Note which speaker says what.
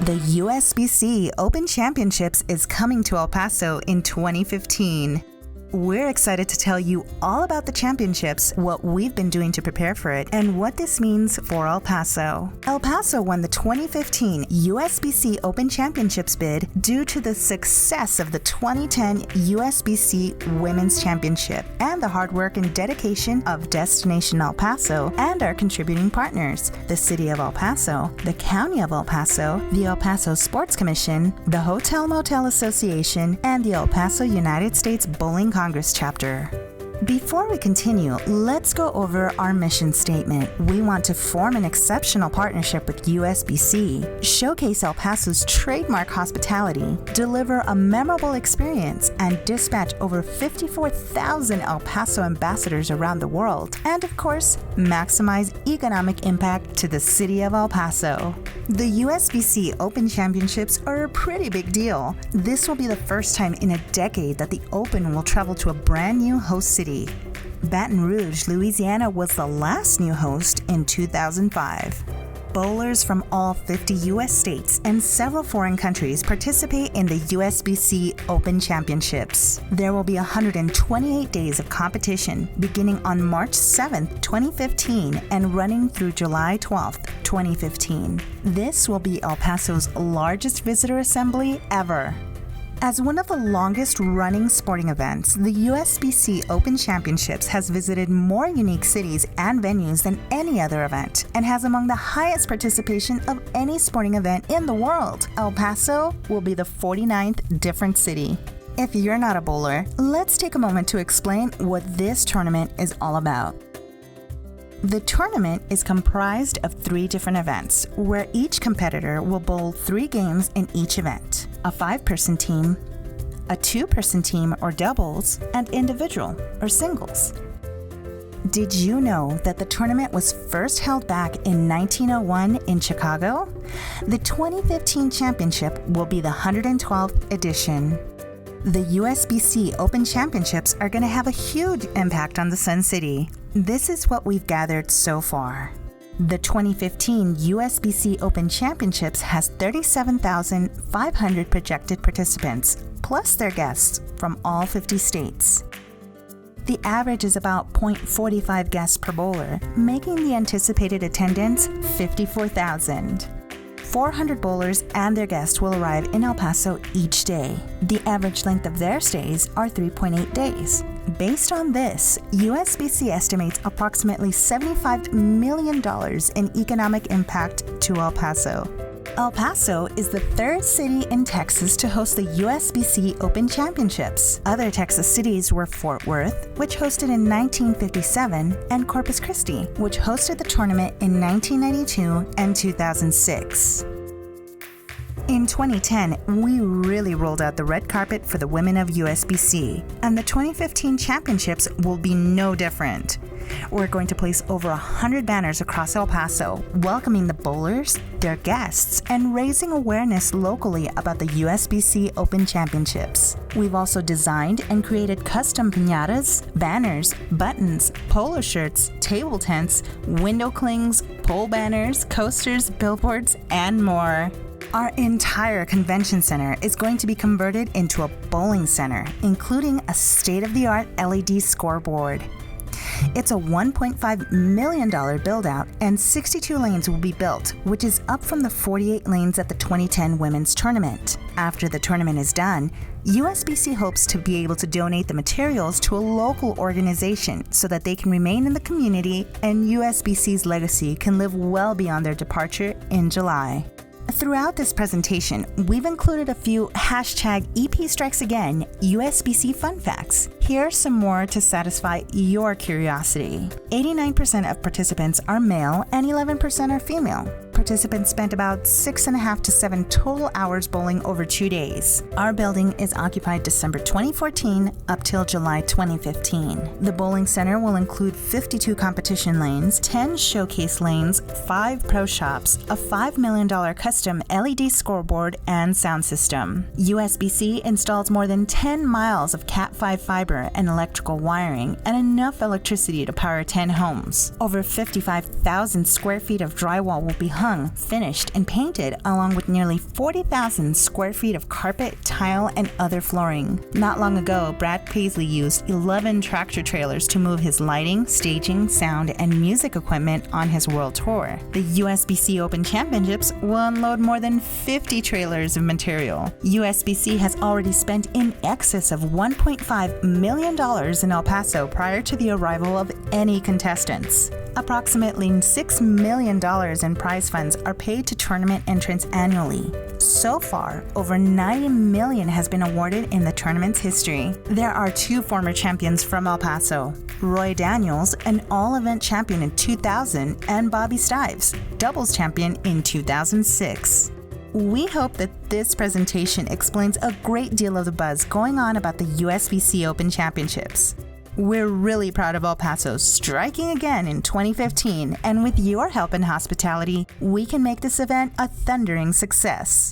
Speaker 1: The USBC Open Championships is coming to El Paso in 2015. We're excited to tell you all about the championships, what we've been doing to prepare for it, and what this means for El Paso. El Paso won the 2015 USBC Open Championships bid due to the success of the 2010 USBC Women's Championship and the hard work and dedication of Destination El Paso and our contributing partners, the City of El Paso, the County of El Paso, the El Paso Sports Commission, the Hotel Motel Association, and the El Paso United States Bowling Congress chapter. Before we continue, let's go over our mission statement. We want to form an exceptional partnership with USBC, showcase El Paso's trademark hospitality, deliver a memorable experience, and dispatch over 54,000 El Paso ambassadors around the world, and of course, maximize economic impact to the city of El Paso. The USBC Open Championships are a pretty big deal. This will be the first time in a decade that the Open will travel to a brand new host city. Baton Rouge, Louisiana was the last new host in 2005. Bowlers from all 50 U.S. states and several foreign countries participate in the USBC Open Championships. There will be 128 days of competition beginning on March 7, 2015 and running through July 12, 2015. This will be El Paso's largest visitor assembly ever. As one of the longest-running sporting events, the USBC Open Championships has visited more unique cities and venues than any other event and has among the highest participation of any sporting event in the world. El Paso will be the 49th different city. If you're not a bowler, let's take a moment to explain what this tournament is all about. The tournament is comprised of 3 different events, where each competitor will bowl 3 games in each event: a 5-person team, a 2-person team or doubles, and individual or singles. Did you know that the tournament was first held back in 1901 in Chicago? The 2015 championship will be the 112th edition. The USBC Open Championships are going to have a huge impact on the Sun City. This is what we've gathered so far. The 2015 USBC Open Championships has 37,500 projected participants, plus their guests from all 50 states. The average is about 0.45 guests per bowler, making the anticipated attendance 54,000. 400 bowlers and their guests will arrive in El Paso each day. The average length of their stays are 3.8 days. Based on this, USBC estimates approximately $75 million in economic impact to El Paso. El Paso is the 3rd city in Texas to host the USBC Open Championships. Other Texas cities were Fort Worth, which hosted in 1957, and Corpus Christi, which hosted the tournament in 1992 and 2006. In 2010, we really rolled out the red carpet for the women of USBC, and the 2015 championships will be no different. We're going to place over 100 banners across El Paso, welcoming the bowlers, their guests, and raising awareness locally about the USBC Open Championships. We've also designed and created custom piñatas, banners, buttons, polo shirts, table tents, window clings, pole banners, coasters, billboards, and more. Our entire convention center is going to be converted into a bowling center, including a state-of-the-art LED scoreboard. It's a $1.5 million build-out, and 62 lanes will be built, which is up from the 48 lanes at the 2010 Women's Tournament. After the tournament is done, USBC hopes to be able to donate the materials to a local organization so that they can remain in the community and USBC's legacy can live well beyond their departure in July. Throughout this presentation, we've included a few #EPStrikesAgain USBC fun facts. Here are some more to satisfy your curiosity. 89% of participants are male and 11% are female. Participants spent about 6.5 to 7 total hours bowling over 2 days. Our building is occupied December 2014 up till July 2015. The bowling center will include 52 competition lanes, 10 showcase lanes, 5 pro shops, a $5 million custom LED scoreboard, and sound system. USBC installs more than 10 miles of Cat5 fiber and electrical wiring and enough electricity to power 10 homes. Over 55,000 square feet of drywall will be hung hung, finished, and painted, along with nearly 40,000 square feet of carpet, tile, and other flooring. Not long ago, Brad Paisley used 11 tractor trailers to move his lighting, staging, sound, and music equipment on his world tour. The USBC Open Championships will unload more than 50 trailers of material. USBC has already spent in excess of $1.5 million in El Paso prior to the arrival of any contestants. Approximately $6 million in prize funds are paid to tournament entrants annually. So far, over $90 million has been awarded in the tournament's history. There are 2 former champions from El Paso: Roy Daniels, an all-event champion in 2000, and Bobby Stives, doubles champion in 2006. We hope that this presentation explains a great deal of the buzz going on about the USBC Open Championships. We're really proud of El Paso striking again in 2015, and with your help and hospitality, we can make this event a thundering success.